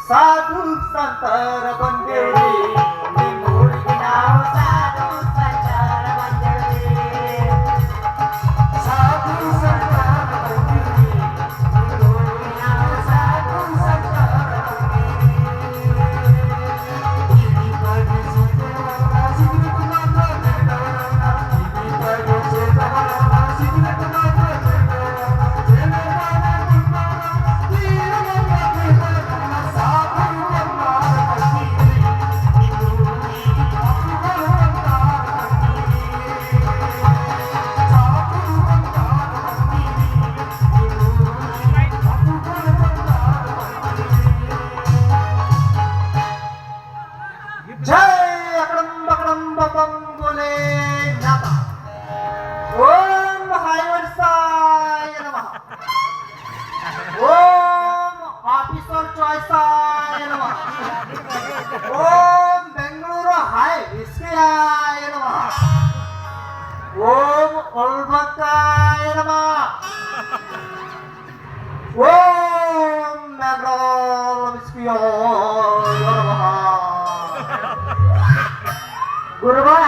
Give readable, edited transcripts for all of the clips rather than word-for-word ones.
ಸಾಧು ಸಂತರ ಬಂದೇವಿ ನಿಮ್ಮೂರಿಗೆ ನಾವು ಸಾಧು ಸಂತರ ಬಂದೇವಿ ಸಾಧು ಸಂತರ ಬಂದೇವಿ ನಿಮ್ಮೂರಿಗೆ ನಾವು ಸಾಧು ಸಂತರ जय अकडम बकड़म बोले नाता ओम हायवर्साय नमः ओम ऑफिसर चॉइसाय नमः ओम बेंगळूರು हाय विस्केयाय नमः ओम ओल्बकाय नमः ओम मैग्रोल विस्केयाय नमः ಗುರುಗಳ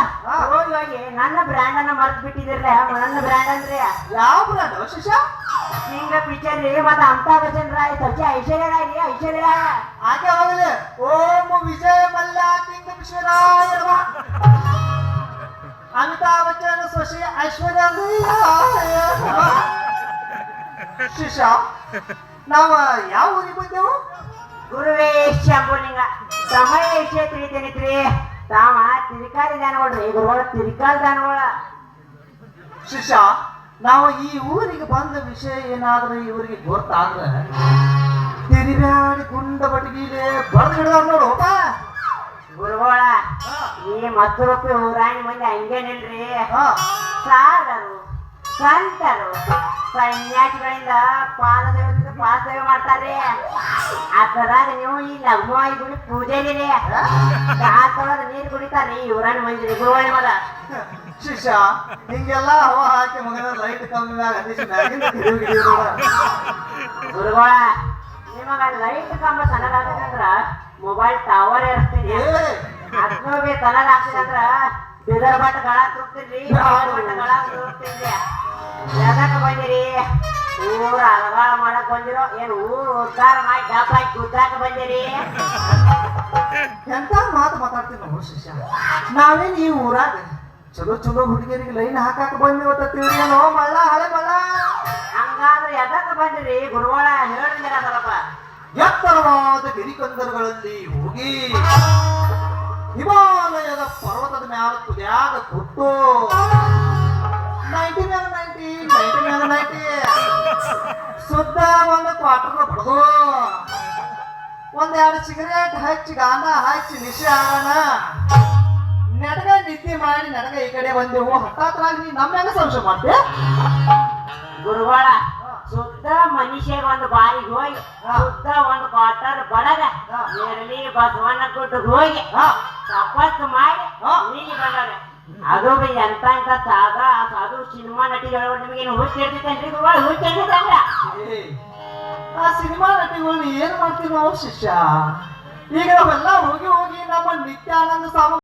ಇವಾಗ ನನ್ನ ಬ್ರ್ಯಾಂಡ್ ಅನ್ನ ಮರ್ತ್ ಬಿಟ್ಟಿದಿರ್ಲ ನನ್ನ ಬ್ರ್ಯಾಂಡ್ ಅಂದ್ರೆ ಯಾವ ಬ್ರ್ಯಾಂಡ್ ಶಿಷ್ಯ ಹಿಂಗ ಪಿಕ್ಚರ್ ರೀ ಮತ್ತೆ ಅಮಿತಾಬ್ ಬಚ್ಚನ್ ರಾಯ್ ಸಚ್ಚಿ ಐಶ್ವರ್ಯ ರಾಯ್ ರೀ ಐಶ್ವರ್ಯ ರಾಯ್ ಆಕೆ ಹೋಗಲಿ ಓಂ ವಿಜಯ ಮಲ್ಯ ಕಿಂಗ್ ವಿಶ್ವರಾಯ ನಮಃ ಅಮಿತಾಬ್ ಬಚ್ಚನ್ ಸೊಸಿ ಐಶ್ವರ್ಯ ಶಿಷ್ಯ ನಾವು ಯಾವ ಊರಿಗೆ ಬಂದೆವು ಗುರುವೇ ಶಂಭುಲಿಂಗ ಸಮಯ ವಿಷಯ ತಿಳಿತೇನಿತ್ರಿ ತಾವ ತಿರುಕಾಲಿ ದಾನಗಳ್ರಿ ಗುರುಗಳ ತಿರುಕಾಲಿ ದಾನಗಳ ಶಿಷ್ಯ ನಾವು ಈ ಊರಿಗೆ ಬಂದ ವಿಷಯ ಏನಾದ್ರೂ ಇವರಿಗೆ ಗೊತ್ತಾದ್ರೆ ತಿರಿಬ್ಯಾಡಿ ಗುಂಡ ಬಟಗಿಲೆ ಬಡ್ದು ಹಿಡಿದಾರ ನೋಡೋಪ ಗುರುಗಳ ಈ ಮತ್ತೊಬ್ಬ ಊರಾಣಿ ಮಂದಿ ಹಂಗೇನಿಲ್ರಿ ಸಾಧರು ಸಂತರು ಸನ್ಯಾಸಿಗಳಿಂದ ಪಾದಸೇವೆ ಮಾಡ್ತಾರ್ರಿ ಆ ತರಾಗ ನೀವು ಈ ಲಗ್ನವಾಗಿ ಗುಡಿ ಪೂಜೆಲಿರಿ ಕಾತೊಳಗ ನೀರು ಕುಡಿತಾರ್ರಿ ಊರಾಣಿ ಮಂದಿ ಗುರುಗಳ ಮಗ ಶಿಷ್ಯ ಹಿಂಗೆಲ್ಲ ಹವಾ ಹಾಕಿ ಮಗನ ಲೈಟ್ ಕಮ್ಮಿ ಮ್ಯಾಗ ಅಂದಿಸಿ ಮ್ಯಾಗಿಂದ ಗುರುಗಳ ನಿಮಗ ಲೈಟ್ ಕಂಬ ತನಗಾಗ್ತದಂದ್ರ ಮೊಬೈಲ್ ಟವರ್ ಇರ್ತೀನಿ ಅದ್ನೋಗಿ ತನಗಾಗ್ತದಂದ್ರ ಬಿದರ್ ಬಟ್ಟ ಗಳ ತುರ್ತಿರ್ರಿ ಬಟ್ಟ ಗಳ ತುರ್ತಿರ್ರಿ ಎದಕ್ ಬಂದಿರಿ ಊರ ಅಲಗಾಳ ಮಾಡಕ್ ಬಂದಿರೋ ಏನ್ ಊರು ಉದ್ಧಾರ ಮಾಡಿ ಡಬ್ಬ ಹಾಕಿ ಗುದ್ದಾಕ ಬಂದಿರಿ ಎಂತ ಮಾತು ಮಾತಾಡ್ತೀವಿ ನಾವು ಶಿಷ್ಯ ನಾವೇನ್ ಈ ಊರಾಗ ಚಲೋ ಚಲೋ ಹುಡುಗಿಯರಿಗೆ ಲೈನ್ ಹಾಕಾಕ ಬಂದಿವತ್ತ ತಿಳಿಯನೋ ಮಳ್ಳ ಹಳೆ ಮಳ್ಳ ಹಂಗಾದ್ರೆ ಎದಕ್ ಬಂದಿರಿ ಗುರುವಾಳ ಹೇಳಿದಿರ ಸ್ವಲ್ಪ ಎತ್ತರವಾದ ಗಿರಿಕಂದರಗಳಲ್ಲಿ ಹೋಗಿ ಹಿಮಾಲಯದ ಪರ್ವತದ ಮ್ಯಾಲ ತುದಿಯಾಗ ಕೊಟ್ಟು 90 ಮ್ಯಾಗ 90 ಸುದ್ದ ಒಂದು ಕ್ವಾರ್ಟರ್ ಬಡ್ದು ಒಂದೆರಡು ಸಿಗರೇಟ್ ಹಚ್ಚಿ ಗಾಂಧ ಹಚ್ಚಿ ನಿಶೆ ಆಗೋಣ ನೆಟಗ ನಿದ್ದೆ ಮಾಡಿ ನೆಟಗ ಈ ಕಡೆ ಬಂದೆವು ಹತ್ತಾತ್ರಾಗಿ ನೀ ನಮ್ಮ ಹೆಂಗ ಸಂಶಯ ಮಾಡ್ತೆ ಗುರುಗಳ ಶುದ್ಧ ಮನುಷ್ಯಗ ಒಂದು ಬಾರಿಗೆ ಹೋಗಿ ಶುದ್ಧ ಒಂದು ಕ್ವಾರ್ಟರ್ ಬಡಗ ನೆರಳಿ ಬಸವಣ್ಣ ಗುಡ್ಡ ಹೋಗಿ ತಪಸ್ಸು ಮಾಡಿ ನೀಗಿ ಬಂದವ್ರೆ ಅದು ಎಂತ ಎಂತ ಸಾಧು ಸಿನಿಮಾ ನಟಿಗಳು ನಿಮಗೇನು ಹುಚ್ಚಿಡ್ತೈತೇನ್ರಿ ಗುರುಗಳ ಹುಚ್ಚಿಡ್ತೈತಂದ್ರ ಆ ಸಿನಿಮಾ ನಟಿಗಳನ್ನ ಏನ್ ಮಾಡ್ತೀವಿ ನಾವು ಶಿಷ್ಯ ಈಗ ನಾವೆಲ್ಲ ಹೋಗಿ ಹೋಗಿ ನಮ್ಮ ನಿತ್ಯಾನಂದ ಸ್ವಾಮಿ